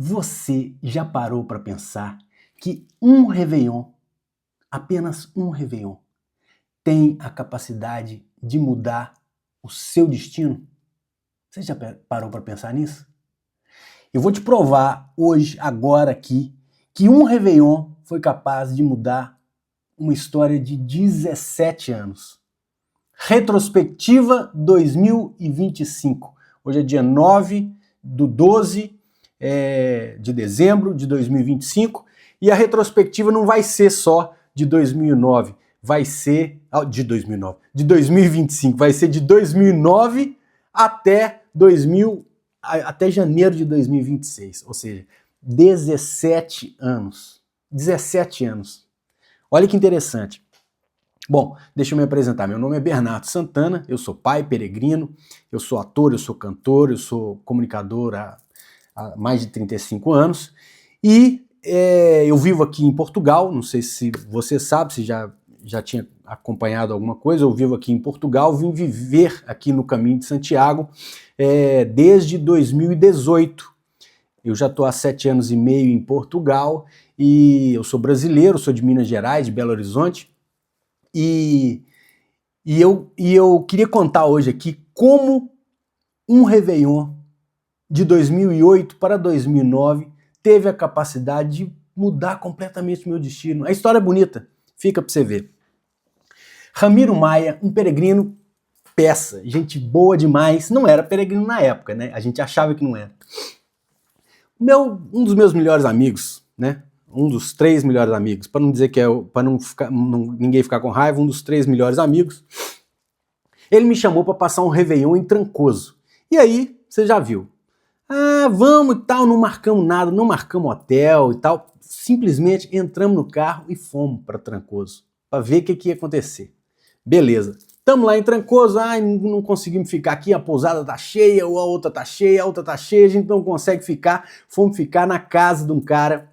Você já parou para pensar que um Réveillon, apenas um Réveillon, tem a capacidade de mudar o seu destino? Você já parou para pensar nisso? Eu vou te provar hoje, agora aqui, que um Réveillon foi capaz de mudar uma história de 17 anos. Retrospectiva 2025. Hoje é dia 9 do 12 de dezembro de 2025 e a retrospectiva não vai ser só de 2009, vai ser de 2009, de 2025, vai ser de 2009 até janeiro de 2026, ou seja, 17 anos. 17 anos. Olha que interessante. Bom, deixa eu me apresentar. Meu nome é Bernardo Santana, eu sou pai peregrino, eu sou ator, eu sou cantor, eu sou comunicador há mais de 35 anos e eu vivo aqui em Portugal, não sei se você sabe, se já tinha acompanhado alguma coisa, eu vivo aqui em Portugal, vim viver aqui no Caminho de Santiago desde 2018. Eu já estou há 7 anos e meio em Portugal e eu sou brasileiro, sou de Minas Gerais, de Belo Horizonte, e eu queria contar hoje aqui como um Réveillon de 2008 para 2009 teve a capacidade de mudar completamente o meu destino. A história é bonita, fica para você ver. Ramiro Maia, um peregrino peça, gente boa demais, não era peregrino na época, né? A gente achava que não era. Um dos meus melhores amigos, né? Um dos 3 melhores amigos, para não dizer que para ninguém ficar com raiva, um dos 3 melhores amigos, ele me chamou para passar um Réveillon em Trancoso. E aí, você já viu. Ah, vamos e tal, não marcamos nada, não marcamos hotel e tal, simplesmente entramos no carro e fomos para Trancoso, para ver o que ia acontecer. Beleza. Estamos lá em Trancoso, não conseguimos ficar aqui, a pousada tá cheia, ou a outra tá cheia, a outra tá cheia, a gente não consegue ficar, fomos ficar na casa de um cara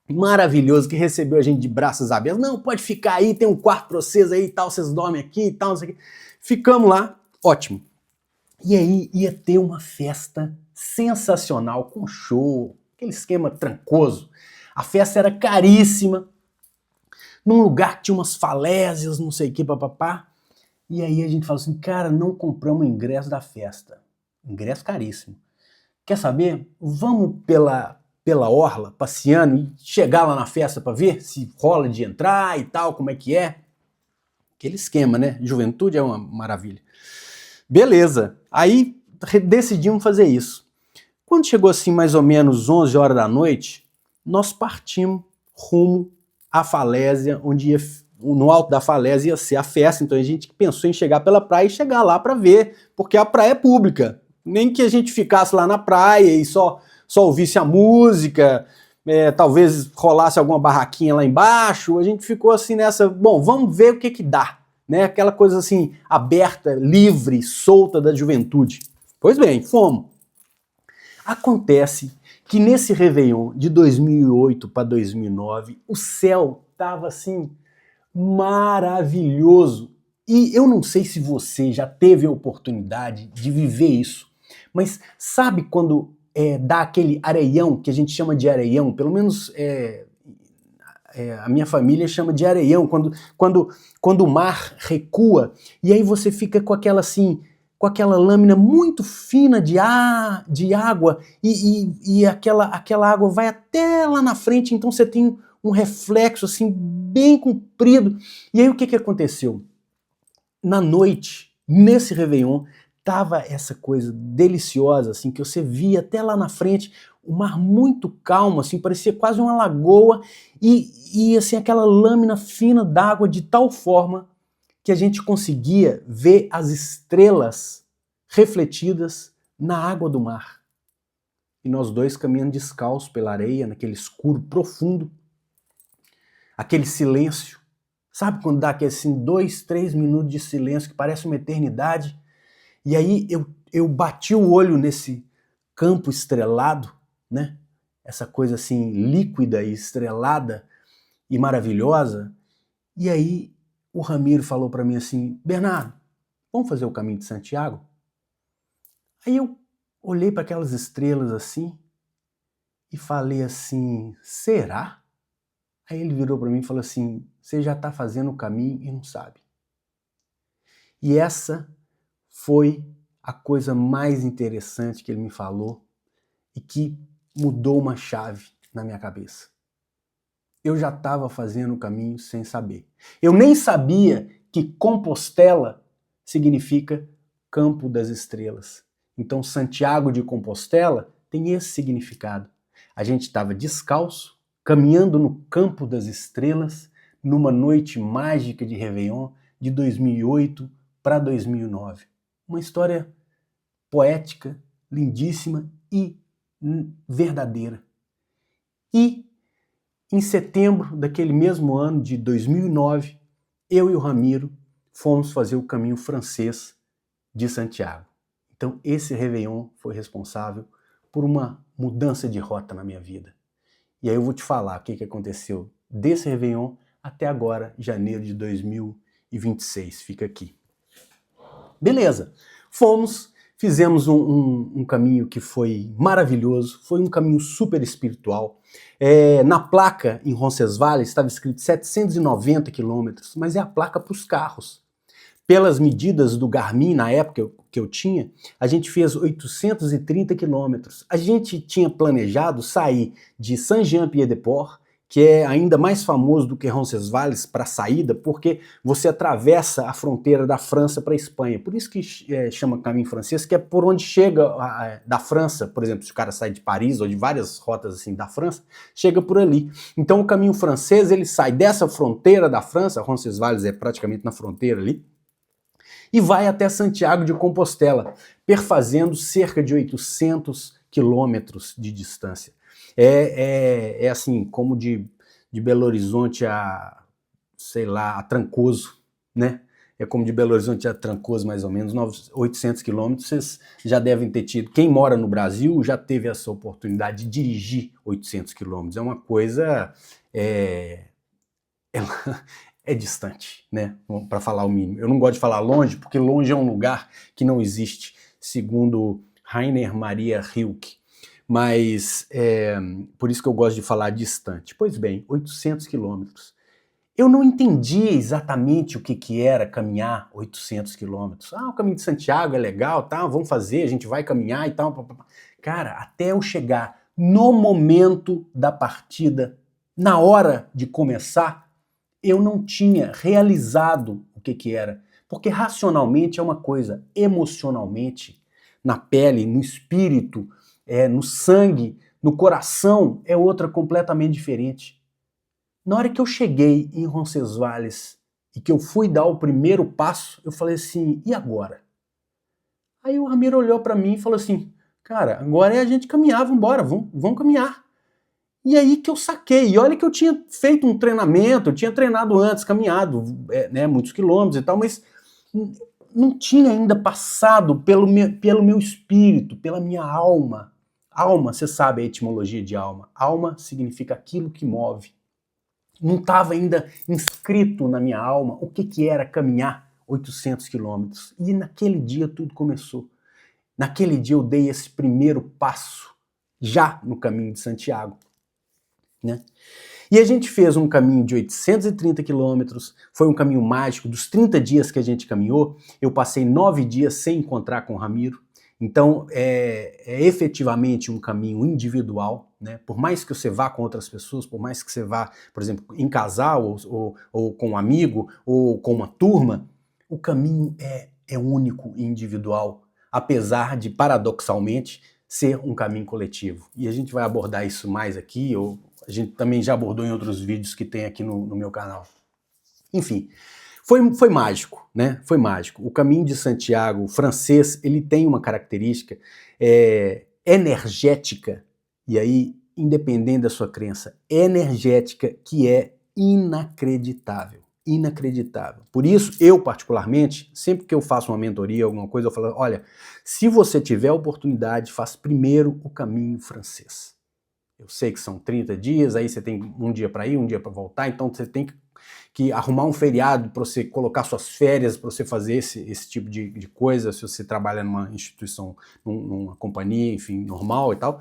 maravilhoso que recebeu a gente de braços abertos. Não, pode ficar aí, tem um quarto pra vocês aí e tal, vocês dormem aqui e tal, não sei o que. Ficamos lá, ótimo. E aí ia ter uma festa sensacional, com show, aquele esquema Trancoso. A festa era caríssima, num lugar que tinha umas falésias, não sei o que, papapá. E aí a gente falou assim, cara, não compramos o ingresso da festa. Ingresso caríssimo. Quer saber? Vamos pela orla, passeando, e chegar lá na festa para ver se rola de entrar e tal, como é que é. Aquele esquema, né? Juventude é uma maravilha. Beleza. Aí decidimos fazer isso. Quando chegou assim mais ou menos 11 horas da noite, nós partimos rumo à falésia, onde no alto da falésia ia ser a festa, então a gente pensou em chegar pela praia e chegar lá para ver, porque a praia é pública. Nem que a gente ficasse lá na praia e só ouvisse a música, talvez rolasse alguma barraquinha lá embaixo, a gente ficou assim nessa, bom, vamos ver o que dá, né? Aquela coisa assim, aberta, livre, solta da juventude. Pois bem, fomos. Acontece que nesse Réveillon de 2008 para 2009, o céu estava assim maravilhoso. E eu não sei se você já teve a oportunidade de viver isso, mas sabe quando dá aquele areião, que a gente chama de areião, pelo menos a minha família chama de areião, quando o mar recua, e aí você fica com aquela assim, com aquela lâmina muito fina de água, e aquela água vai até lá na frente, então você tem um reflexo assim bem comprido. E aí o que aconteceu? Na noite, nesse Réveillon, tava essa coisa deliciosa, assim, que você via até lá na frente, o mar muito calmo, assim, parecia quase uma lagoa, e assim, aquela lâmina fina d'água de tal forma que a gente conseguia ver as estrelas refletidas na água do mar. E nós dois caminhando descalços pela areia, naquele escuro profundo, aquele silêncio. Sabe quando dá aqueles assim, 2, 3 minutos de silêncio que parece uma eternidade? E aí eu bati o olho nesse campo estrelado, né? Essa coisa assim líquida e estrelada e maravilhosa. E aí o Ramiro falou para mim assim, Bernardo, vamos fazer o Caminho de Santiago? Aí eu olhei para aquelas estrelas assim e falei assim, será? Aí ele virou para mim e falou assim, você já está fazendo o caminho e não sabe. E essa foi a coisa mais interessante que ele me falou e que mudou uma chave na minha cabeça. Eu já estava fazendo o caminho sem saber. Eu nem sabia que Compostela significa Campo das Estrelas. Então, Santiago de Compostela tem esse significado. A gente estava descalço, caminhando no Campo das Estrelas, numa noite mágica de Réveillon de 2008 para 2009. Uma história poética, lindíssima e verdadeira. E em setembro daquele mesmo ano de 2009, eu e o Ramiro fomos fazer o caminho francês de Santiago. Então esse Réveillon foi responsável por uma mudança de rota na minha vida. E aí eu vou te falar o que aconteceu desse Réveillon até agora, janeiro de 2026. Fica aqui. Beleza, fizemos um caminho que foi maravilhoso, foi um caminho super espiritual. Na placa em Roncesvalles estava escrito 790 quilômetros, mas é a placa para os carros. Pelas medidas do Garmin, na época que eu tinha, a gente fez 830 quilômetros. A gente tinha planejado sair de Saint-Jean-Pied-de-Port, que é ainda mais famoso do que Roncesvalles para saída, porque você atravessa a fronteira da França para a Espanha. Por isso que chama caminho francês, que é por onde chega da França, por exemplo, se o cara sai de Paris ou de várias rotas assim da França, chega por ali. Então o caminho francês, ele sai dessa fronteira da França, Roncesvalles é praticamente na fronteira ali, e vai até Santiago de Compostela, perfazendo cerca de 800 quilômetros de distância. É assim, como de Belo Horizonte a, sei lá, a Trancoso, né? É como de Belo Horizonte a Trancoso, mais ou menos, 800 quilômetros. Vocês já devem ter tido, quem mora no Brasil já teve essa oportunidade de dirigir 800 quilômetros. É uma coisa... é distante, né? Para falar o mínimo. Eu não gosto de falar longe, porque longe é um lugar que não existe, segundo Rainer Maria Rilke. Mas por isso que eu gosto de falar distante. Pois bem, 800 quilômetros. Eu não entendia exatamente o que era caminhar 800 quilômetros. O caminho de Santiago é legal, tá? Vamos fazer, a gente vai caminhar e tal. Cara, até eu chegar no momento da partida, na hora de começar, eu não tinha realizado o que era. Porque racionalmente é uma coisa, emocionalmente, na pele, no espírito, no sangue, no coração, é outra completamente diferente. Na hora que eu cheguei em Roncesvalles e que eu fui dar o primeiro passo, eu falei assim, e agora? Aí o Ramiro olhou para mim e falou assim, cara, agora é a gente caminhar, vambora, vamos caminhar. E aí que eu saquei, e olha que eu tinha feito um treinamento, eu tinha treinado antes, caminhado muitos quilômetros e tal, mas não tinha ainda passado pelo meu espírito, pela minha alma. Alma, você sabe a etimologia de alma. Alma significa aquilo que move. Não estava ainda inscrito na minha alma o que era caminhar 800 quilômetros. E naquele dia tudo começou. Naquele dia eu dei esse primeiro passo, já no caminho de Santiago. Né? E a gente fez um caminho de 830 quilômetros, foi um caminho mágico. Dos 30 dias que a gente caminhou, eu passei 9 dias sem encontrar com o Ramiro. Então é efetivamente um caminho individual, né? Por mais que você vá com outras pessoas, por mais que você vá, por exemplo, em casal, ou com um amigo, ou com uma turma, o caminho é único e individual, apesar de, paradoxalmente, ser um caminho coletivo. E a gente vai abordar isso mais aqui, a gente também já abordou em outros vídeos que tem aqui no meu canal. Enfim, foi mágico, né? Foi mágico. O caminho de Santiago francês, ele tem uma característica energética, e aí, independente da sua crença, energética, que é inacreditável. Inacreditável. Por isso, eu particularmente, sempre que eu faço uma mentoria, alguma coisa, eu falo, olha, se você tiver a oportunidade, faça primeiro o caminho francês. Eu sei que são 30 dias, aí você tem um dia para ir, um dia para voltar, então você tem que arrumar um feriado para você colocar suas férias, para você fazer esse tipo de coisa, se você trabalha numa instituição, numa companhia, enfim, normal e tal.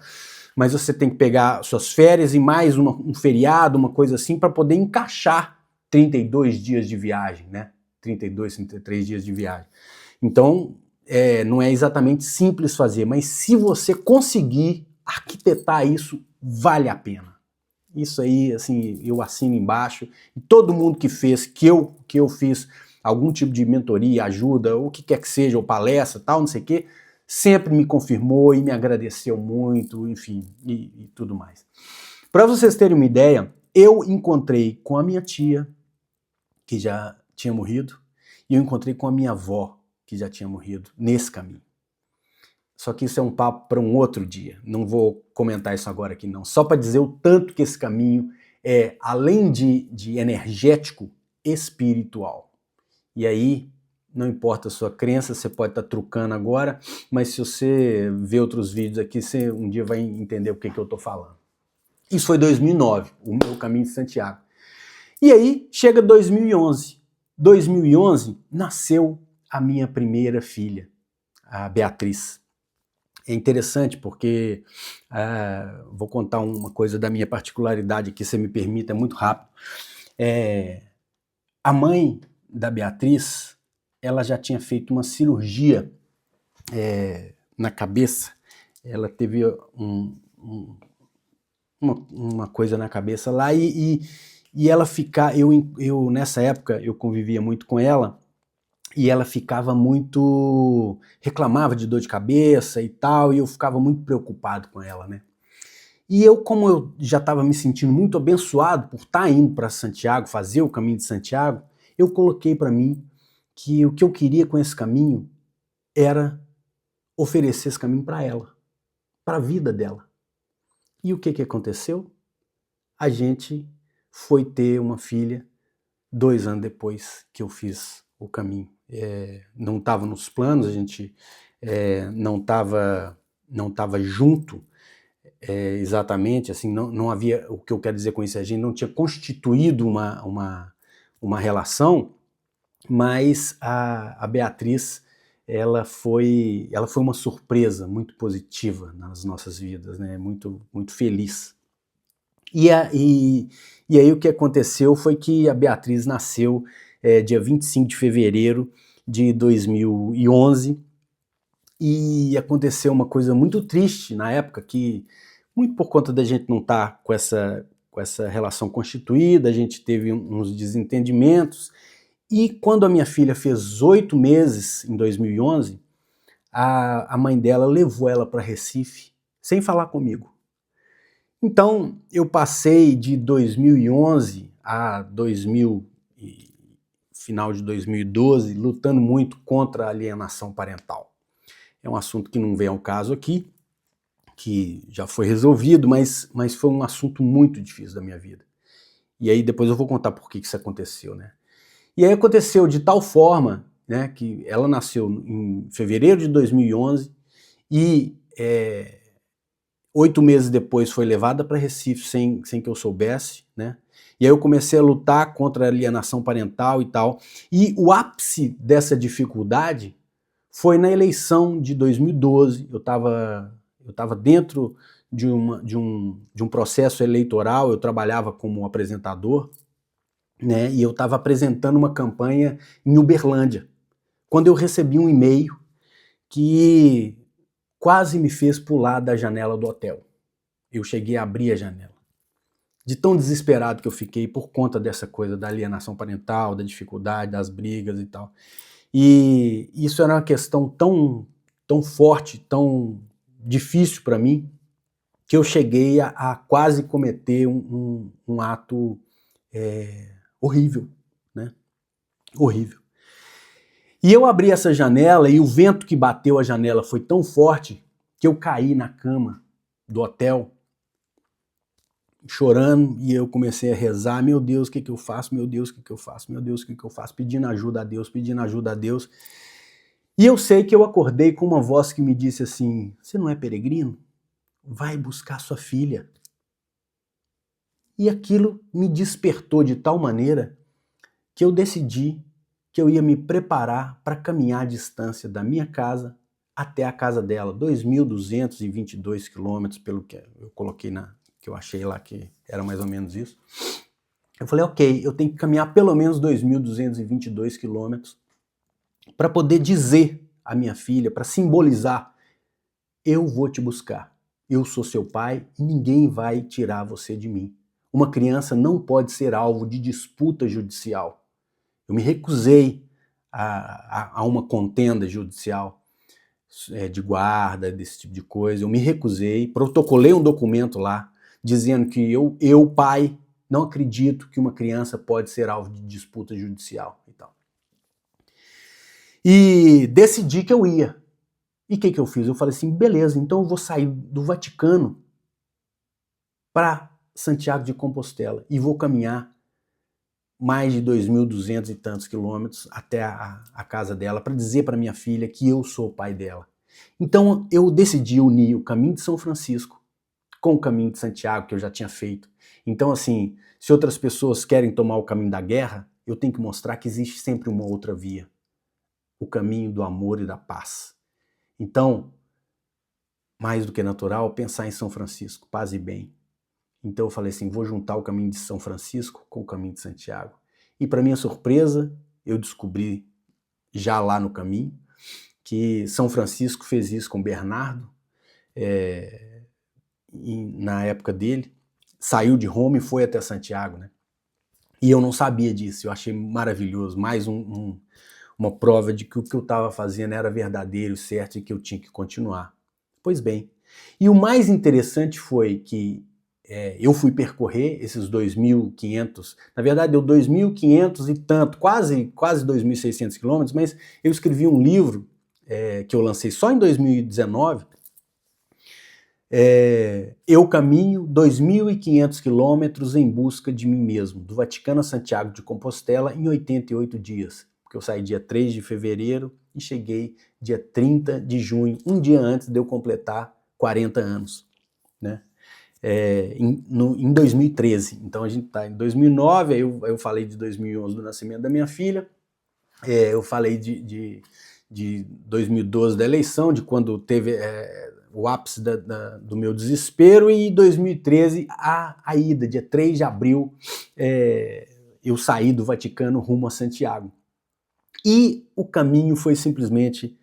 mas você tem que pegar suas férias e mais um feriado, uma coisa assim, para poder encaixar 32 dias de viagem, né? 32, 33 dias de viagem. Então, não é exatamente simples fazer, mas se você conseguir arquitetar isso, vale a pena. Isso aí, assim, eu assino embaixo. E todo mundo que fez, que eu fiz algum tipo de mentoria, ajuda, ou o que quer que seja, ou palestra, tal, não sei o quê, sempre me confirmou e me agradeceu muito, enfim, e tudo mais. Para vocês terem uma ideia, eu encontrei com a minha tia, que já tinha morrido, e eu encontrei com a minha avó, que já tinha morrido, nesse caminho. Só que isso é um papo para um outro dia, não vou comentar isso agora aqui não, só para dizer o tanto que esse caminho é, além de energético, espiritual. E aí, não importa a sua crença, você pode estar trucando agora, mas se você ver outros vídeos aqui, você um dia vai entender o que eu estou falando. Isso foi 2009, o meu caminho de Santiago. E aí, chega 2011. 2011, nasceu a minha primeira filha, a Beatriz. É interessante porque, vou contar uma coisa da minha particularidade aqui, se me permita, é muito rápido. A mãe da Beatriz, ela já tinha feito uma cirurgia na cabeça, ela teve uma coisa na cabeça lá e ela eu nessa época eu convivia muito com ela e ela ficava muito, reclamava de dor de cabeça e tal, e eu ficava muito preocupado com ela, né? E eu, como eu já estava me sentindo muito abençoado por estar indo para Santiago, fazer o caminho de Santiago, eu coloquei para mim que o que eu queria com esse caminho era oferecer esse caminho para ela, para a vida dela. E o que aconteceu? A gente foi ter uma filha 2 anos depois que eu fiz o caminho. Não estava nos planos, a gente não estava junto exatamente, assim, não havia, o que eu quero dizer com isso, a gente não tinha constituído uma relação, mas a Beatriz, ela foi uma surpresa muito positiva nas nossas vidas, né? Muito, muito feliz. E aí o que aconteceu foi que a Beatriz nasceu dia 25 de fevereiro de 2011 e aconteceu uma coisa muito triste na época, que muito por conta da gente não estar com essa relação constituída, a gente teve uns desentendimentos, e quando a minha filha fez 8 meses, em 2011, a mãe dela levou ela para Recife, sem falar comigo. Então, eu passei de 2011 a final de 2012, lutando muito contra a alienação parental. É um assunto que não vem ao caso aqui, que já foi resolvido, mas foi um assunto muito difícil da minha vida. E aí depois eu vou contar por que isso aconteceu, né? E aí aconteceu de tal forma, né, que ela nasceu em fevereiro de 2011 e 8 meses depois foi levada para Recife sem que eu soubesse, né? E aí eu comecei a lutar contra a alienação parental e tal. E o ápice dessa dificuldade foi na eleição de 2012. Eu estava dentro de um processo eleitoral, eu trabalhava como apresentador, né? E eu estava apresentando uma campanha em Uberlândia, quando eu recebi um e-mail que quase me fez pular da janela do hotel. Eu cheguei a abrir a janela. De tão desesperado que eu fiquei por conta dessa coisa da alienação parental, da dificuldade, das brigas e tal. E isso era uma questão tão forte, tão difícil para mim, que eu cheguei a quase cometer um ato horrível, né? Horrível. E eu abri essa janela e o vento que bateu a janela foi tão forte que eu caí na cama do hotel, chorando, e eu comecei a rezar, meu Deus, o que eu faço? Meu Deus, o que eu faço? Meu Deus, o que eu faço? Pedindo ajuda a Deus, pedindo ajuda a Deus. E eu sei que eu acordei com uma voz que me disse assim, você não é peregrino? Vai buscar sua filha. E aquilo me despertou de tal maneira que eu decidi que eu ia me preparar para caminhar a distância da minha casa até a casa dela, 2.222 quilômetros, pelo que eu coloquei que eu achei lá que era mais ou menos isso. Eu falei, ok, eu tenho que caminhar pelo menos 2.222 quilômetros para poder dizer à minha filha, para simbolizar, eu vou te buscar, eu sou seu pai e ninguém vai tirar você de mim. Uma criança não pode ser alvo de disputa judicial. Eu me recusei a uma contenda judicial de guarda, desse tipo de coisa. Eu me recusei, protocolei um documento lá dizendo que eu pai, não acredito que uma criança pode ser alvo de disputa judicial. E decidi que eu ia. E o que eu fiz? Eu falei assim, beleza, então eu vou sair do Vaticano para Santiago de Compostela e vou caminhar mais de 2.200 e tantos quilômetros até a casa dela para dizer para minha filha que eu sou o pai dela. Então eu decidi unir o caminho de São Francisco com o caminho de Santiago, que eu já tinha feito. Então, assim, se outras pessoas querem tomar o caminho da guerra, eu tenho que mostrar que existe sempre uma outra via. O caminho do amor e da paz. Então, mais do que natural, pensar em São Francisco, paz e bem. Então eu falei assim, vou juntar o caminho de São Francisco com o caminho de Santiago. E para minha surpresa, eu descobri já lá no caminho que São Francisco fez isso com Bernardo, na época dele, saiu de Roma e foi até Santiago, né? E eu não sabia disso, eu achei maravilhoso, mais uma prova de que o que eu estava fazendo era verdadeiro, certo, e que eu tinha que continuar. Pois bem, e o mais interessante foi que eu fui percorrer esses 2.500, na verdade deu 2.500 e tanto, quase 2.600 quilômetros, mas eu escrevi um livro que eu lancei só em 2019, eu caminho 2.500 quilômetros em busca de mim mesmo, do Vaticano a Santiago de Compostela em 88 dias, porque eu saí dia 3 de fevereiro e cheguei dia 30 de junho, um dia antes de eu completar 40 anos, né? Em 2013, então a gente está em 2009, aí eu falei de 2011 do nascimento da minha filha, eu falei de 2012 da eleição, de quando teve o ápice do meu desespero, e 2013 a ida, dia 3 de abril, eu saí do Vaticano rumo a Santiago. E o caminho foi simplesmente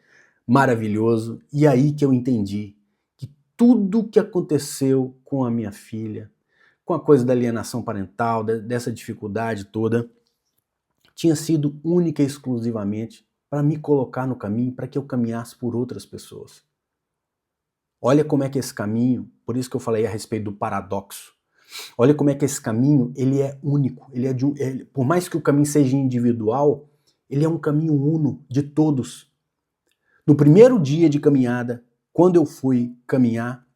maravilhoso, e aí que eu entendi que tudo que aconteceu com a minha filha, com a coisa da alienação parental, dessa dificuldade toda, tinha sido única e exclusivamente para me colocar no caminho, para que eu caminhasse por outras pessoas. Olha como é que esse caminho, por isso que eu falei a respeito do paradoxo, olha como é que esse caminho, ele é único, por mais que o caminho seja individual, ele é um caminho uno de todos. No primeiro dia de caminhada, quando eu fui caminhar,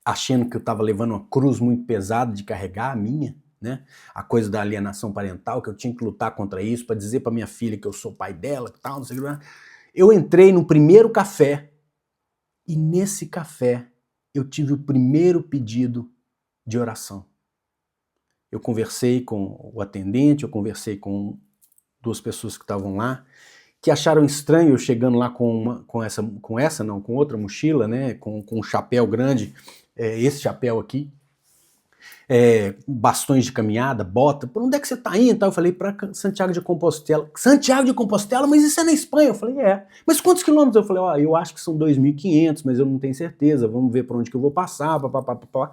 achando que eu estava levando uma cruz muito pesada de carregar, a minha, né? A coisa da alienação parental, que eu tinha que lutar contra isso, para dizer para minha filha que eu sou pai dela, tal, não sei o que. Eu entrei no primeiro café, e nesse café eu tive o primeiro pedido de oração. Eu conversei com o atendente, eu conversei com duas pessoas que estavam lá, que acharam estranho eu chegando lá com outra mochila, né, com um chapéu grande, esse chapéu aqui, bastões de caminhada, bota, por onde é que você tá indo? Eu falei, para Santiago de Compostela. Santiago de Compostela? Mas isso é na Espanha? Eu falei, Mas quantos quilômetros? Eu falei, eu acho que são 2.500, mas eu não tenho certeza, vamos ver por onde que eu vou passar, papapá.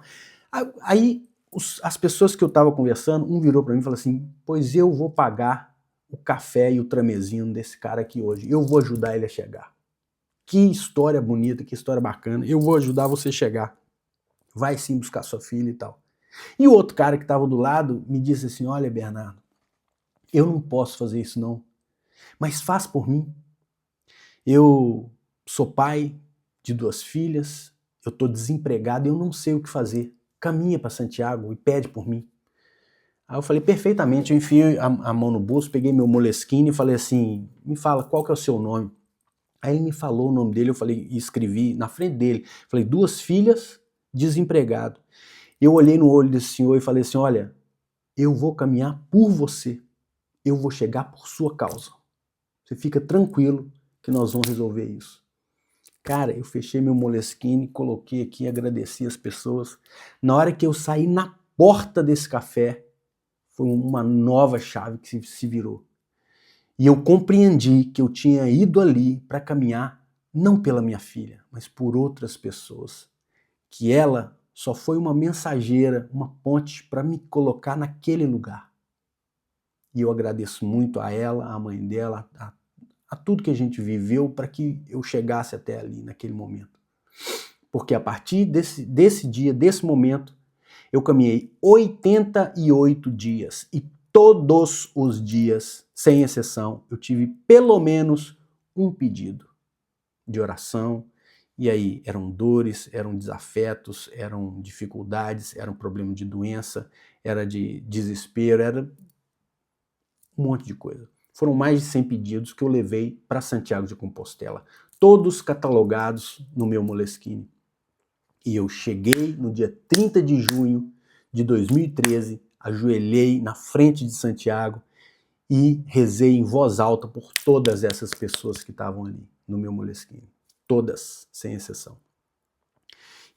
Aí as pessoas que eu tava conversando, um virou para mim e falou assim, pois eu vou pagar o café e o tramezinho desse cara aqui hoje, eu vou ajudar ele a chegar. Que história bonita, que história bacana, eu vou ajudar você a chegar. Vai sim buscar sua filha e tal. E o outro cara que estava do lado me disse assim, olha Bernardo, eu não posso fazer isso não, mas faz por mim. Eu sou pai de 2 filhas, eu estou desempregado e eu não sei o que fazer. Caminha para Santiago e pede por mim. Aí eu falei, perfeitamente, eu enfiei a mão no bolso, peguei meu Moleskine e falei assim, me fala, qual que é o seu nome? Aí ele me falou o nome dele, eu falei, e escrevi na frente dele, falei, 2 filhas, desempregado. Eu olhei no olho desse senhor e falei assim, olha, eu vou caminhar por você, eu vou chegar por sua causa. Você fica tranquilo que nós vamos resolver isso. Cara, eu fechei meu Moleskine, coloquei aqui, agradeci as pessoas. Na hora que eu saí na porta desse café, foi uma nova chave que se virou. E eu compreendi que eu tinha ido ali para caminhar não pela minha filha, mas por outras pessoas. Que ela só foi uma mensageira, uma ponte para me colocar naquele lugar. E eu agradeço muito a ela, a mãe dela, a tudo que a gente viveu para que eu chegasse até ali, naquele momento. Porque a partir desse dia, desse momento, eu caminhei 88 dias e todos os dias, sem exceção, eu tive pelo menos um pedido de oração. E aí eram dores, eram desafetos, eram dificuldades, era um problema de doença, era de desespero, era um monte de coisa. Foram mais de 100 pedidos que eu levei para Santiago de Compostela, todos catalogados no meu Moleskine. E eu cheguei no dia 30 de junho de 2013, ajoelhei na frente de Santiago e rezei em voz alta por todas essas pessoas que estavam ali no meu Moleskine. Todas, sem exceção.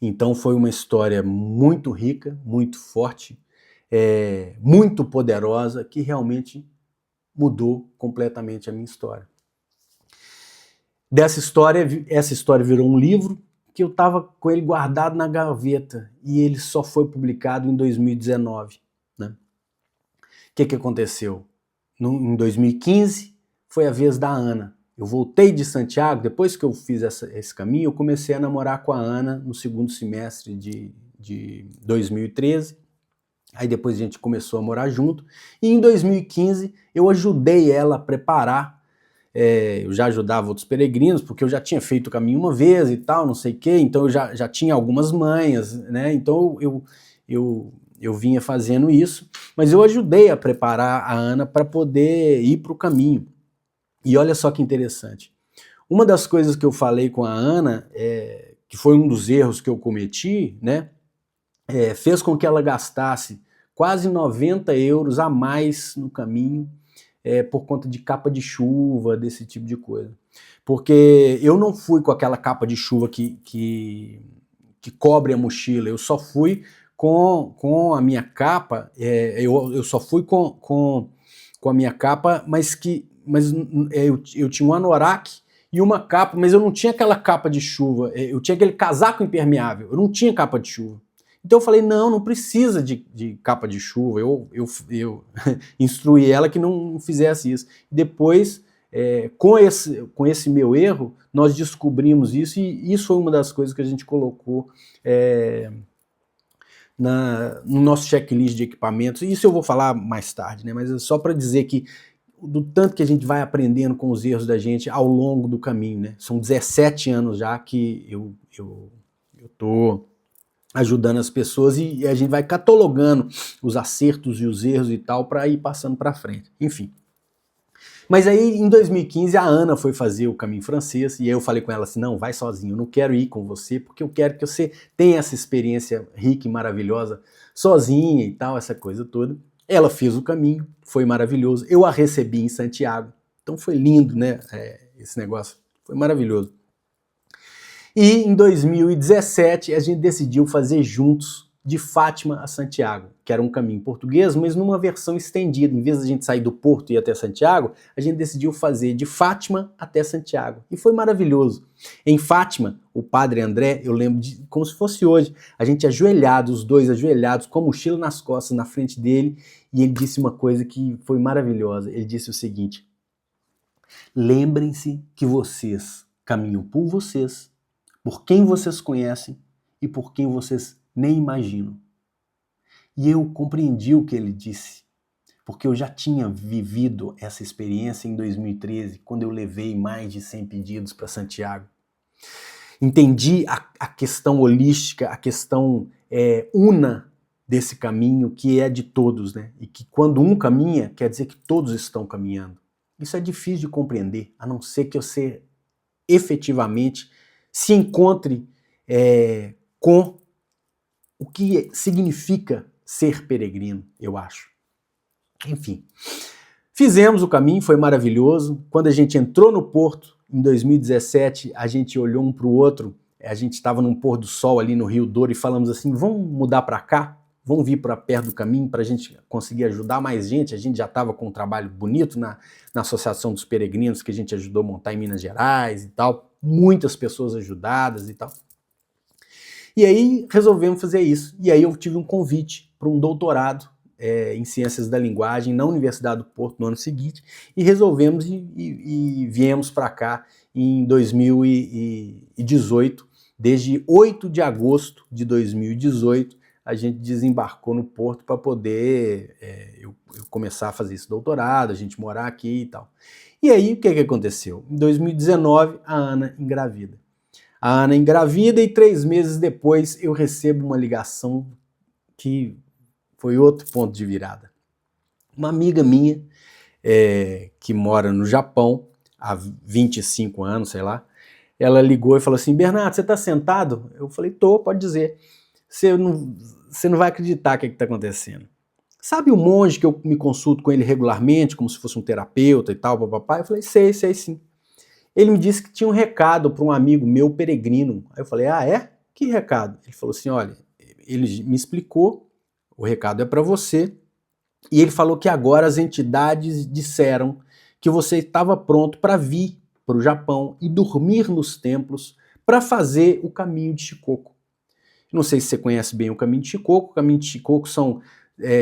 Então foi uma história muito rica, muito forte, muito poderosa, que realmente mudou completamente a minha história. Essa história virou um livro que eu estava com ele guardado na gaveta e ele só foi publicado em 2019. Né? O que aconteceu? Em 2015 foi a vez da Ana. Eu voltei de Santiago, depois que eu fiz esse caminho, eu comecei a namorar com a Ana no segundo semestre de 2013. Aí depois a gente começou a morar junto. E em 2015 eu ajudei ela a preparar. Eu já ajudava outros peregrinos, porque eu já tinha feito o caminho uma vez e tal, não sei o quê. Então eu já tinha algumas manhas, né? Então eu vinha fazendo isso. Mas eu ajudei a preparar a Ana para poder ir para o caminho. E olha só que interessante. Uma das coisas que eu falei com a Ana, que foi um dos erros que eu cometi, né, fez com que ela gastasse quase 90 euros a mais no caminho, por conta de capa de chuva, desse tipo de coisa. Porque eu não fui com aquela capa de chuva que cobre a mochila, eu só fui com a minha capa, eu só fui com a minha capa, mas eu tinha um anorak e uma capa, mas eu não tinha aquela capa de chuva, eu tinha aquele casaco impermeável, eu não tinha capa de chuva. Então eu falei, não precisa de capa de chuva, eu instruí ela que não fizesse isso. Depois, com esse meu erro, nós descobrimos isso e isso foi uma das coisas que a gente colocou no nosso checklist de equipamentos. Isso eu vou falar mais tarde, né? Mas é só para dizer que do tanto que a gente vai aprendendo com os erros da gente ao longo do caminho, né? São 17 anos já que eu tô ajudando as pessoas e a gente vai catalogando os acertos e os erros e tal para ir passando para frente. Enfim. Mas aí em 2015 a Ana foi fazer o caminho francês e aí eu falei com ela assim, não, vai sozinho, eu não quero ir com você porque eu quero que você tenha essa experiência rica e maravilhosa sozinha e tal, essa coisa toda. Ela fez o caminho, foi maravilhoso, eu a recebi em Santiago, então foi lindo, né, esse negócio, foi maravilhoso. E em 2017 a gente decidiu fazer juntos de Fátima a Santiago, que era um caminho português, mas numa versão estendida. Em vez de a gente sair do Porto e ir até Santiago, a gente decidiu fazer de Fátima até Santiago. E foi maravilhoso. Em Fátima, o padre André, eu lembro como se fosse hoje, a gente ajoelhado, os dois ajoelhados, com a mochila nas costas, na frente dele, e ele disse uma coisa que foi maravilhosa. Ele disse o seguinte: lembrem-se que vocês caminham por vocês, por quem vocês conhecem e por quem vocês nem imaginam. E eu compreendi o que ele disse, porque eu já tinha vivido essa experiência em 2013, quando eu levei mais de 100 pedidos para Santiago. Entendi a questão holística, a questão una desse caminho, que é de todos, né? E que quando um caminha, quer dizer que todos estão caminhando. Isso é difícil de compreender, a não ser que você efetivamente se encontre com o que significa ser peregrino, eu acho. Enfim, fizemos o caminho, foi maravilhoso. Quando a gente entrou no porto, em 2017, a gente olhou um para o outro, a gente estava num pôr do sol ali no Rio Douro e falamos assim, vamos mudar para cá? Vamos vir para perto do caminho para a gente conseguir ajudar mais gente? A gente já estava com um trabalho bonito na Associação dos Peregrinos, que a gente ajudou a montar em Minas Gerais e tal, muitas pessoas ajudadas e tal. E aí resolvemos fazer isso. E aí eu tive um convite para um doutorado em Ciências da Linguagem na Universidade do Porto no ano seguinte, e resolvemos e viemos para cá em 2018. Desde 8 de agosto de 2018, a gente desembarcou no Porto para poder eu começar a fazer esse doutorado, a gente morar aqui e tal. E aí, o que aconteceu? Em 2019, a Ana engravida. A Ana engravida e 3 meses depois eu recebo uma ligação que foi outro ponto de virada. Uma amiga minha, que mora no Japão há 25 anos, sei lá, ela ligou e falou assim, Bernardo, você está sentado? Eu falei, tô, pode dizer. Você não vai acreditar o que está acontecendo. Sabe o monge que eu me consulto com ele regularmente, como se fosse um terapeuta e tal, papapá? Eu falei, sei sim. Ele me disse que tinha um recado para um amigo meu peregrino. Aí eu falei, ah, é? Que recado? Ele falou assim, olha, ele me explicou, o recado é para você, e ele falou que agora as entidades disseram que você estava pronto para vir para o Japão e dormir nos templos para fazer o caminho de Shikoku. Não sei se você conhece bem o caminho de Shikoku. O caminho de Shikoku são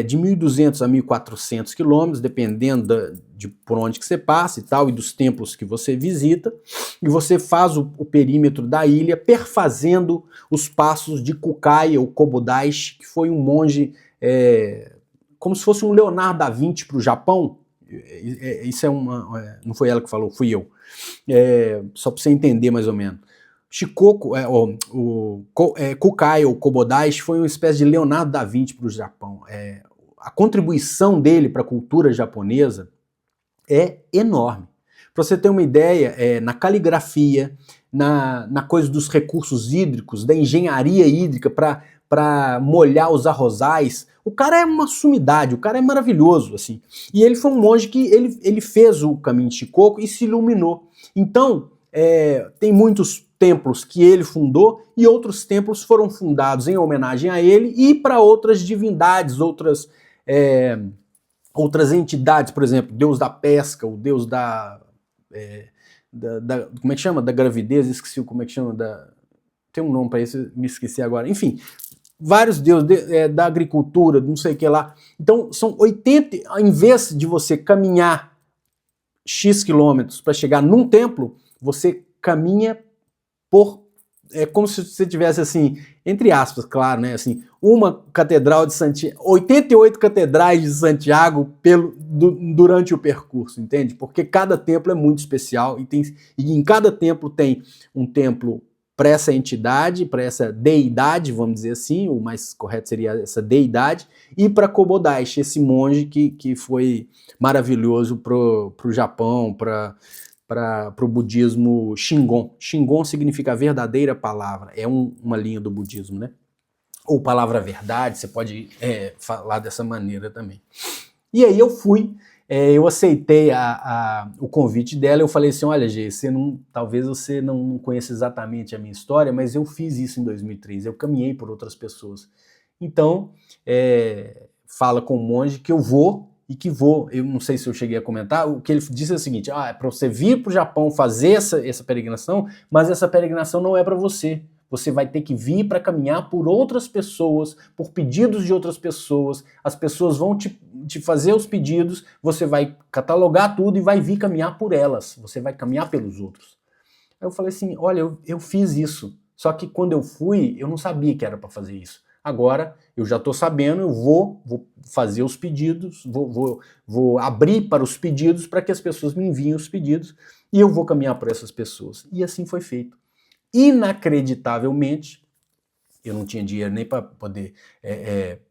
de 1.200 a 1.400 quilômetros, dependendo de por onde que você passa e tal, e dos templos que você visita, e você faz o perímetro da ilha perfazendo os passos de Kukai ou Kobodaishi, que foi um monge como se fosse um Leonardo da Vinci para o Japão. Isso não foi ela que falou, fui eu. Só para você entender mais ou menos. Shikoku, Kukai ou Kobodaishi foi uma espécie de Leonardo da Vinci para o Japão. A contribuição dele para a cultura japonesa é enorme. Para você ter uma ideia, na caligrafia, na coisa dos recursos hídricos, da engenharia hídrica para molhar os arrozais, o cara é uma sumidade, o cara é maravilhoso, assim. E ele foi um monge que ele fez o caminho de Shikoku e se iluminou. Então, tem muitos templos que ele fundou e outros templos foram fundados em homenagem a ele e para outras divindades, outras entidades, por exemplo, Deus da pesca, o Deus como é que chama? Da gravidez, esqueci como é que chama, tem um nome para isso, me esqueci agora, enfim, vários deuses da agricultura, não sei o que lá. Então são 80, ao invés de você caminhar X quilômetros para chegar num templo, você caminha como se você tivesse assim, entre aspas, claro, né, assim, uma catedral de Santiago, 88 catedrais de Santiago durante o percurso, entende? Porque cada templo é muito especial e em cada templo tem um templo para essa entidade, para essa deidade, vamos dizer assim, o mais correto seria essa deidade, e para Kobodaishi, esse monge que foi maravilhoso pro Japão, para o budismo Shingon. Shingon significa verdadeira palavra, é uma linha do budismo, né? Ou palavra verdade, você pode falar dessa maneira também. E aí eu fui, eu aceitei o convite dela, eu falei assim, olha, Gê, talvez você não conheça exatamente a minha história, mas eu fiz isso em 2003, eu caminhei por outras pessoas. Então, fala com o monge que eu vou, eu não sei se eu cheguei a comentar, o que ele disse é o seguinte, é para você vir para o Japão fazer essa peregrinação, mas essa peregrinação não é para você. Você vai ter que vir para caminhar por outras pessoas, por pedidos de outras pessoas, as pessoas vão te fazer os pedidos, você vai catalogar tudo e vai vir caminhar por elas, você vai caminhar pelos outros. Aí eu falei assim, olha, eu fiz isso, só que quando eu fui, eu não sabia que era para fazer isso. Agora, eu já estou sabendo, eu vou fazer os pedidos, vou abrir para os pedidos para que as pessoas me enviem os pedidos e eu vou caminhar por essas pessoas. E assim foi feito. Inacreditavelmente, eu não tinha dinheiro nem para poder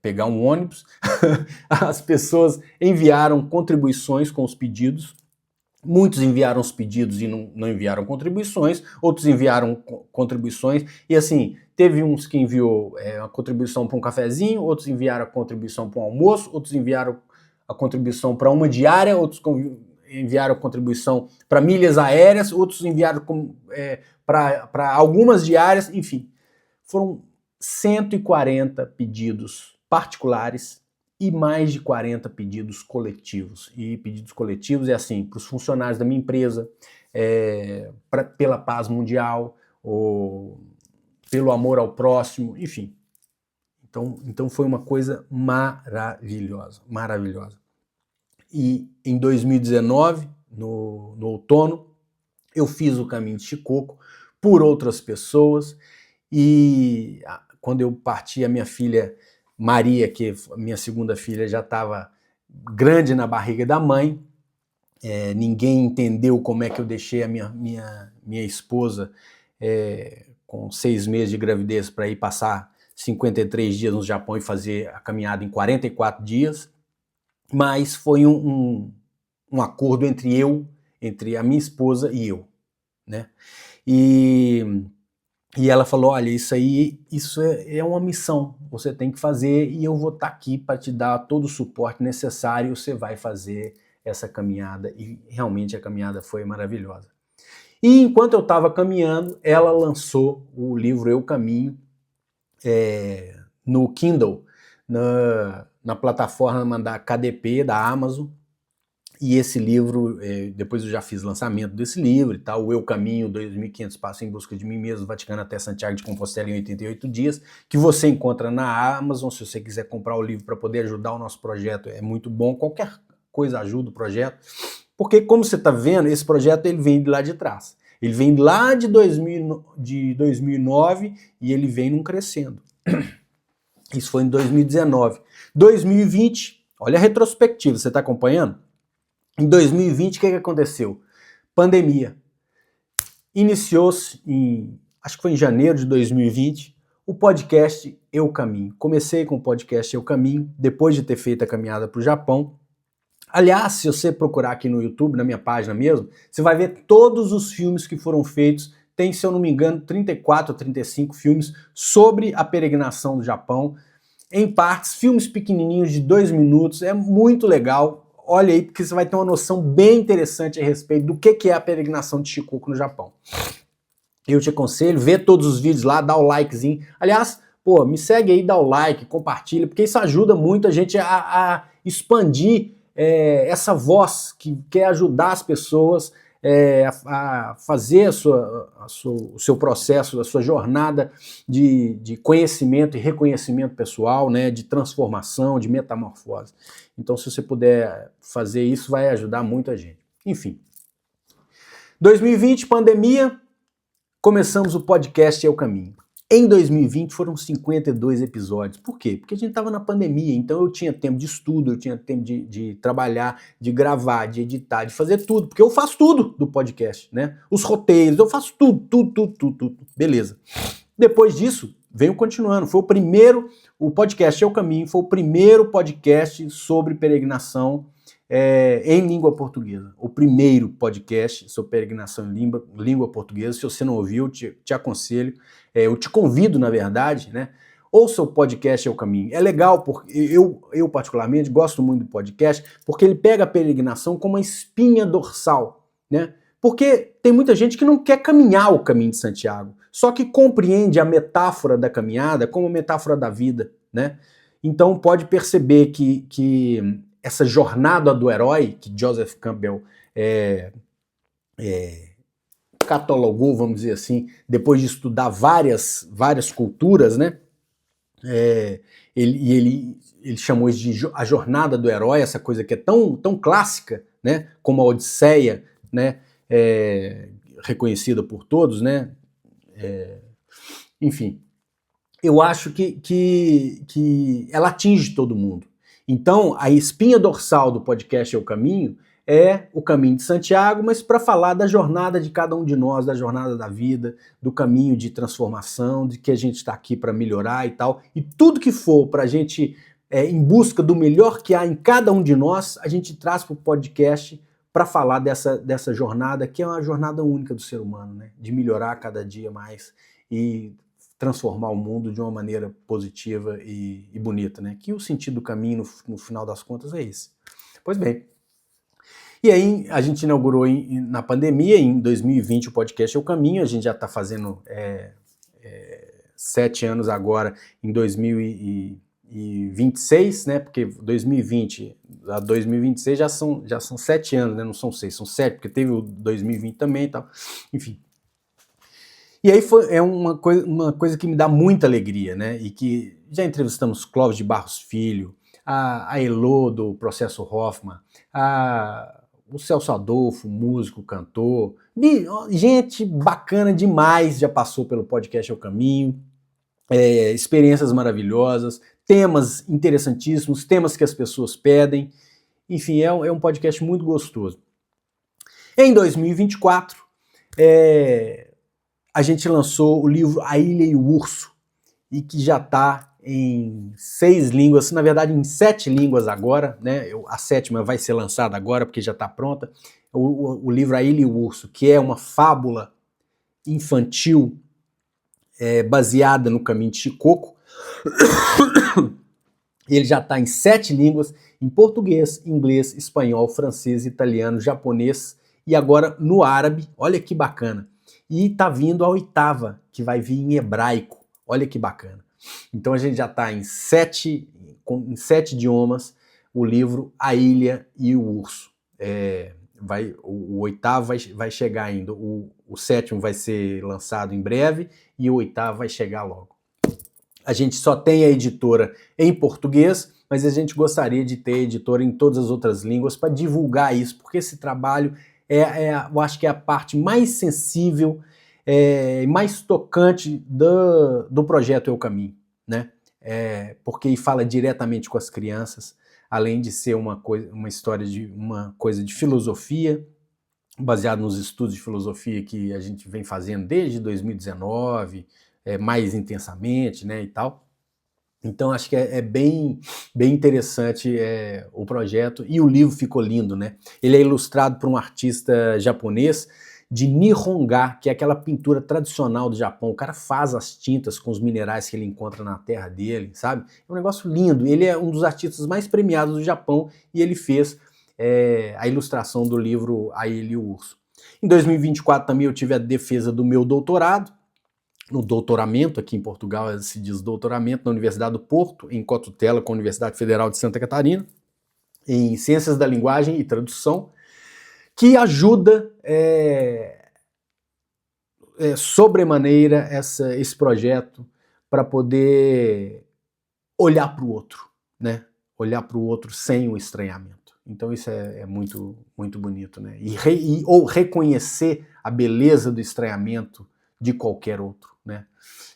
pegar um ônibus, as pessoas enviaram contribuições com os pedidos, muitos enviaram os pedidos e não enviaram contribuições, outros enviaram contribuições, e assim, teve uns que enviou a contribuição para um cafezinho, outros enviaram a contribuição para um almoço, outros enviaram a contribuição para uma diária, outros enviaram contribuição para milhas aéreas, outros enviaram para algumas diárias, enfim. Foram 140 pedidos particulares e mais de 40 pedidos coletivos. E pedidos coletivos é assim, para os funcionários da minha empresa, pela paz mundial, ou pelo amor ao próximo, enfim. Então foi uma coisa maravilhosa, maravilhosa. E em 2019, no outono, eu fiz o Caminho de Shikoku por outras pessoas, e quando eu parti, a minha filha Maria, que a minha segunda filha, já estava grande na barriga da mãe. Ninguém entendeu como é que eu deixei a minha esposa com 6 meses de gravidez para ir passar 53 dias no Japão e fazer a caminhada em 44 dias. Mas foi um acordo entre a minha esposa e eu, né? E ela falou, olha, isso é uma missão, você tem que fazer e eu vou estar aqui para te dar todo o suporte necessário, você vai fazer essa caminhada. E realmente a caminhada foi maravilhosa. E enquanto eu estava caminhando, ela lançou o livro Eu Caminho no Kindle, na plataforma da KDP, da Amazon. E esse livro, depois eu já fiz lançamento desse livro e tal, o Eu Caminho, 2.500 Passos em Busca de Mim Mesmo, Vaticano até Santiago de Compostela em 88 dias, que você encontra na Amazon. Se você quiser comprar o livro para poder ajudar o nosso projeto, é muito bom, qualquer coisa ajuda o projeto, porque como você está vendo, esse projeto ele vem de lá de trás, ele vem lá de 2009 e ele vem num crescendo. Isso foi em 2019. 2020, olha a retrospectiva, você está acompanhando? Em 2020, o que aconteceu? Pandemia. Iniciou-se acho que foi em janeiro de 2020, o podcast Eu Caminho. Comecei com o podcast Eu Caminho, depois de ter feito a caminhada para o Japão. Aliás, se você procurar aqui no YouTube, na minha página mesmo, você vai ver todos os filmes que foram feitos. Tem, se eu não me engano, 34 ou 35 filmes sobre a peregrinação do Japão, em partes, filmes pequenininhos de 2 minutos, é muito legal. Olha aí, porque você vai ter uma noção bem interessante a respeito do que é a peregrinação de Shikoku no Japão. Eu te aconselho, vê todos os vídeos lá, dá o likezinho. Aliás, me segue aí, dá o like, compartilha, porque isso ajuda muito a gente a expandir essa voz que quer ajudar as pessoas a fazer o seu processo, a sua jornada de conhecimento e reconhecimento pessoal, né, de transformação, de metamorfose. Então, se você puder fazer isso, vai ajudar muito a gente. Enfim. 2020, pandemia, começamos o podcast Eu Caminho. Em 2020 foram 52 episódios. Por quê? Porque a gente estava na pandemia, então eu tinha tempo de estudo, eu tinha tempo de trabalhar, de gravar, de editar, de fazer tudo, porque eu faço tudo do podcast, né? Os roteiros, eu faço tudo. Beleza. Depois disso, veio continuando. O podcast Eu Caminho foi o primeiro podcast sobre peregrinação em língua portuguesa. O primeiro podcast sobre peregrinação em língua portuguesa. Se você não ouviu, te aconselho. Eu te convido, na verdade, né? Ouça o podcast Eu Caminho. É legal, porque eu particularmente gosto muito do podcast, porque ele pega a peregrinação como uma espinha dorsal, né? Porque tem muita gente que não quer caminhar o caminho de Santiago, só que compreende a metáfora da caminhada como metáfora da vida, né? Então pode perceber que essa jornada do herói, que Joseph Campbell catalogou, vamos dizer assim, depois de estudar várias culturas, né? Ele chamou isso de a jornada do herói, essa coisa que é tão clássica, né? Como a Odisseia, né? Reconhecida por todos, né? Enfim, eu acho que ela atinge todo mundo. Então, a espinha dorsal do podcast É o Caminho é o caminho de Santiago, mas para falar da jornada de cada um de nós, da jornada da vida, do caminho de transformação, de que a gente está aqui para melhorar e tal. E tudo que for para a gente, em busca do melhor que há em cada um de nós, a gente traz para o podcast para falar dessa jornada, que é uma jornada única do ser humano, né? De melhorar cada dia mais e transformar o mundo de uma maneira positiva e bonita, né? Que o sentido do caminho, no final das contas, é esse. Pois bem. E aí a gente inaugurou na pandemia, em 2020, o podcast É o Caminho. A gente já está fazendo 7 anos agora, em 2026, né? Porque 2020 a 2026 já são 7 anos, né? Não são 6, são 7, porque teve o 2020 também e tal. Enfim. E aí é uma coisa que me dá muita alegria, né? E que já entrevistamos Clóvis de Barros Filho, a Elô do Processo Hoffman, o Celso Adolfo, músico, cantor, gente bacana demais já passou pelo podcast É o Caminho, experiências maravilhosas, temas interessantíssimos, temas que as pessoas pedem, enfim, é um podcast muito gostoso. Em 2024, a gente lançou o livro A Ilha e o Urso, e que já está em 6 línguas, na verdade em 7 línguas agora, né? A 7ª vai ser lançada agora porque já está pronta. O livro A Ilha e o Urso, que é uma fábula infantil baseada no Caminho de Shikoku. Ele já está em 7 línguas, em português, inglês, espanhol, francês, italiano, japonês e agora no árabe. Olha que bacana. E está vindo a 8ª, que vai vir em hebraico. Olha que bacana. Então a gente já está em 7 idiomas, o livro A Ilha e o Urso. O 8º vai chegar ainda, o 7º vai ser lançado em breve e o 8º vai chegar logo. A gente só tem a editora em português, mas a gente gostaria de ter a editora em todas as outras línguas para divulgar isso, porque esse trabalho eu acho que é a parte mais sensível e mais tocante do projeto É o Caminho, né? Porque fala diretamente com as crianças, além de ser uma história de uma coisa de filosofia, baseado nos estudos de filosofia que a gente vem fazendo desde 2019, mais intensamente, né, e tal. Então acho que é bem interessante o projeto, e o livro ficou lindo, né? Ele é ilustrado por um artista japonês de Nihonga, que é aquela pintura tradicional do Japão. O cara faz as tintas com os minerais que ele encontra na terra dele, sabe? É um negócio lindo. Ele é um dos artistas mais premiados do Japão e ele fez a ilustração do livro A Ilha e o Urso. Em 2024 também eu tive a defesa do meu doutorado, no doutoramento, aqui em Portugal se diz doutoramento, na Universidade do Porto, em cotutela com a Universidade Federal de Santa Catarina, em Ciências da Linguagem e Tradução, que ajuda sobremaneira esse projeto para poder olhar para o outro, né? Olhar para o outro sem o estranhamento. Então isso é muito, muito bonito, né? Ou reconhecer a beleza do estranhamento de qualquer outro, né?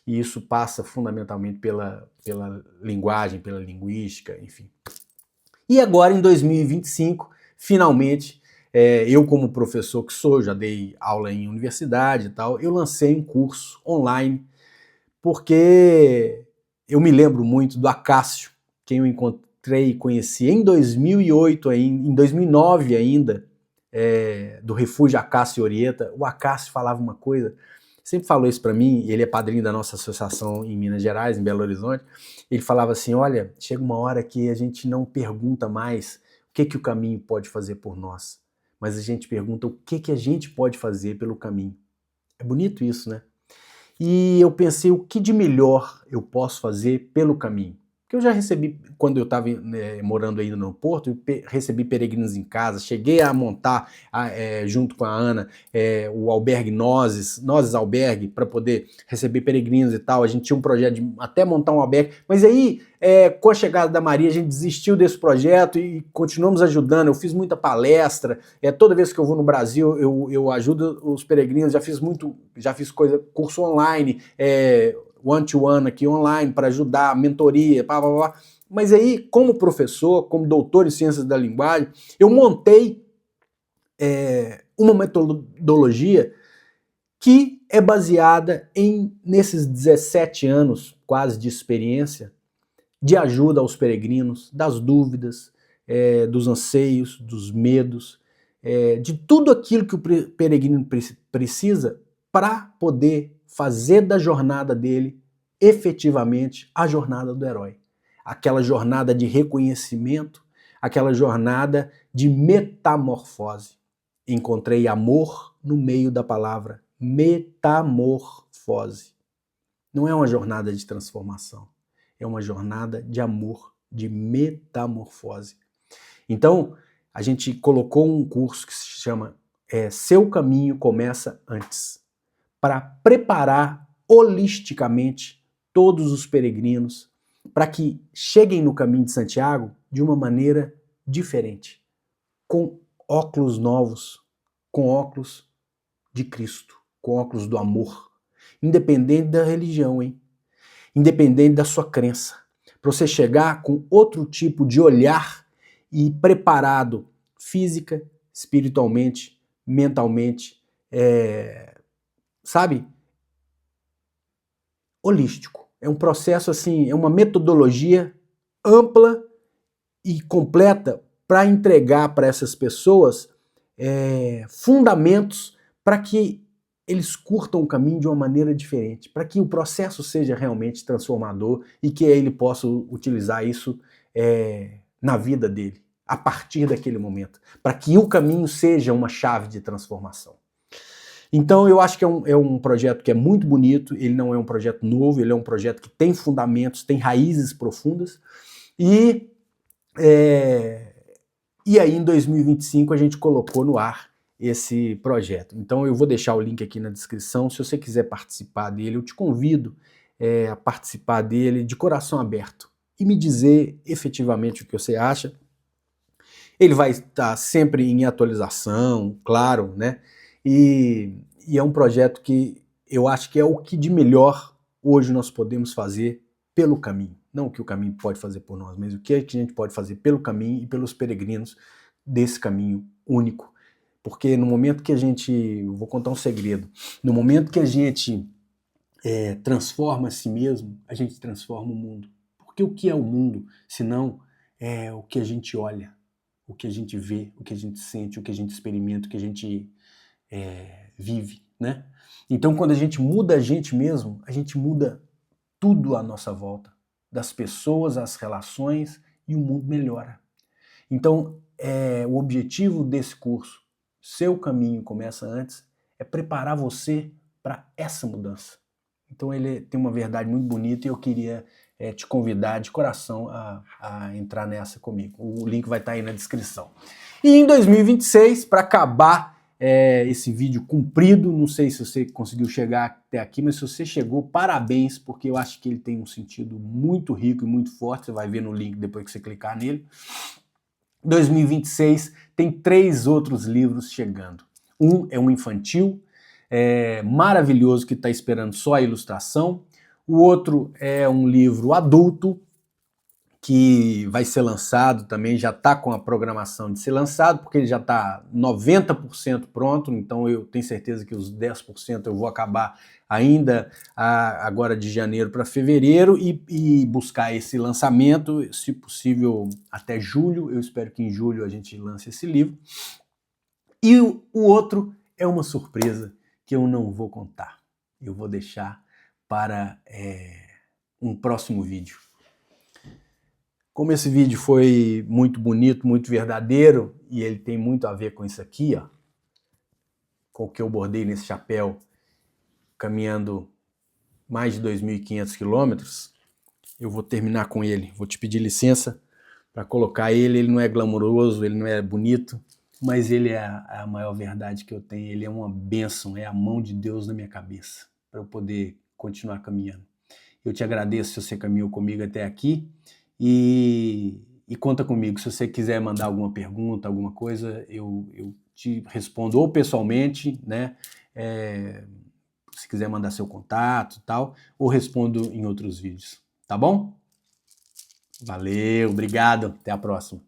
E isso passa fundamentalmente pela linguagem, pela linguística, enfim. E agora, em 2025, finalmente, eu como professor que sou, já dei aula em universidade e tal, eu lancei um curso online, porque eu me lembro muito do Acácio, quem eu encontrei e conheci em 2008, em 2009 ainda, do Refúgio Acácio Orieta. O Acácio falava uma coisa, sempre falou isso para mim, ele é padrinho da nossa associação em Minas Gerais, em Belo Horizonte. Ele falava assim, olha, chega uma hora que a gente não pergunta mais o que o caminho pode fazer por nós, mas a gente pergunta o que a gente pode fazer pelo caminho. É bonito isso, né? E eu pensei, o que de melhor eu posso fazer pelo caminho? Porque eu já recebi, quando eu estava morando ainda no Porto, eu recebi peregrinos em casa, cheguei a montar, junto com a Ana, o albergue Nozes Albergue, para poder receber peregrinos e tal. A gente tinha um projeto de até montar um albergue, mas aí, com a chegada da Maria, a gente desistiu desse projeto e continuamos ajudando. Eu fiz muita palestra, toda vez que eu vou no Brasil, eu ajudo os peregrinos, já fiz curso online, one-to-one aqui online para ajudar, mentoria, Mas aí, como professor, como doutor em Ciências da Linguagem, eu montei uma metodologia que é baseada nesses 17 anos quase de experiência de ajuda aos peregrinos, das dúvidas, dos anseios, dos medos, de tudo aquilo que o peregrino precisa para poder fazer da jornada dele efetivamente a jornada do herói. Aquela jornada de reconhecimento, aquela jornada de metamorfose. Encontrei amor no meio da palavra metamorfose. Não é uma jornada de transformação, é uma jornada de amor, de metamorfose. Então, a gente colocou um curso que se chama Seu Caminho Começa Antes, para preparar holisticamente todos os peregrinos para que cheguem no caminho de Santiago de uma maneira diferente, com óculos novos, com óculos de Cristo, com óculos do amor, independente da religião, hein? Independente da sua crença, para você chegar com outro tipo de olhar e preparado física, espiritualmente, mentalmente, sabe? Holístico. É um processo assim, é uma metodologia ampla e completa para entregar para essas pessoas fundamentos para que eles curtam o caminho de uma maneira diferente, para que o processo seja realmente transformador e que ele possa utilizar isso na vida dele, a partir daquele momento, para que o caminho seja uma chave de transformação. Então eu acho que é um projeto que é muito bonito, ele não é um projeto novo, ele é um projeto que tem fundamentos, tem raízes profundas, e aí em 2025 a gente colocou no ar esse projeto. Então eu vou deixar o link aqui na descrição, se você quiser participar dele, eu te convido a participar dele de coração aberto e me dizer efetivamente o que você acha. Ele vai estar sempre em atualização, claro, né? E é um projeto que eu acho que é o que de melhor hoje nós podemos fazer pelo caminho. Não o que o caminho pode fazer por nós, mas o que a gente pode fazer pelo caminho e pelos peregrinos desse caminho único. Porque no momento que a gente, vou contar um segredo, no momento que a gente transforma a si mesmo, a gente transforma o mundo. Porque o que é o mundo, senão é o que a gente olha, o que a gente vê, o que a gente sente, o que a gente experimenta, o que a gente vive, né? Então, quando a gente muda a gente mesmo, a gente muda tudo à nossa volta, das pessoas, as relações, e o mundo melhora. Então, o objetivo desse curso, Seu Caminho Começa Antes, é preparar você para essa mudança. Então, ele tem uma verdade muito bonita e eu queria te convidar de coração a entrar nessa comigo. O link vai estar aí na descrição. E em 2026, para acabar esse vídeo comprido, não sei se você conseguiu chegar até aqui, mas se você chegou, parabéns, porque eu acho que ele tem um sentido muito rico e muito forte, você vai ver no link depois que você clicar nele. 2026 tem 3 outros livros chegando. Um é um infantil, maravilhoso, que está esperando só a ilustração. O outro é um livro adulto, que vai ser lançado também, já está com a programação de ser lançado, porque ele já está 90% pronto, então eu tenho certeza que os 10% eu vou acabar ainda agora de janeiro para fevereiro e buscar esse lançamento, se possível até julho. Eu espero que em julho a gente lance esse livro. E o outro é uma surpresa que eu não vou contar, eu vou deixar para um próximo vídeo. Como esse vídeo foi muito bonito, muito verdadeiro, e ele tem muito a ver com isso aqui, ó, com o que eu bordei nesse chapéu, caminhando mais de 2.500 quilômetros, eu vou terminar com ele. Vou te pedir licença para colocar ele. Ele não é glamouroso, ele não é bonito, mas ele é a maior verdade que eu tenho. Ele é uma bênção, é a mão de Deus na minha cabeça, para eu poder continuar caminhando. Eu te agradeço se você caminhou comigo até aqui. E conta comigo, se você quiser mandar alguma pergunta, alguma coisa, eu te respondo ou pessoalmente, né? Se quiser mandar seu contato e tal, ou respondo em outros vídeos, tá bom? Valeu, obrigado, até a próxima.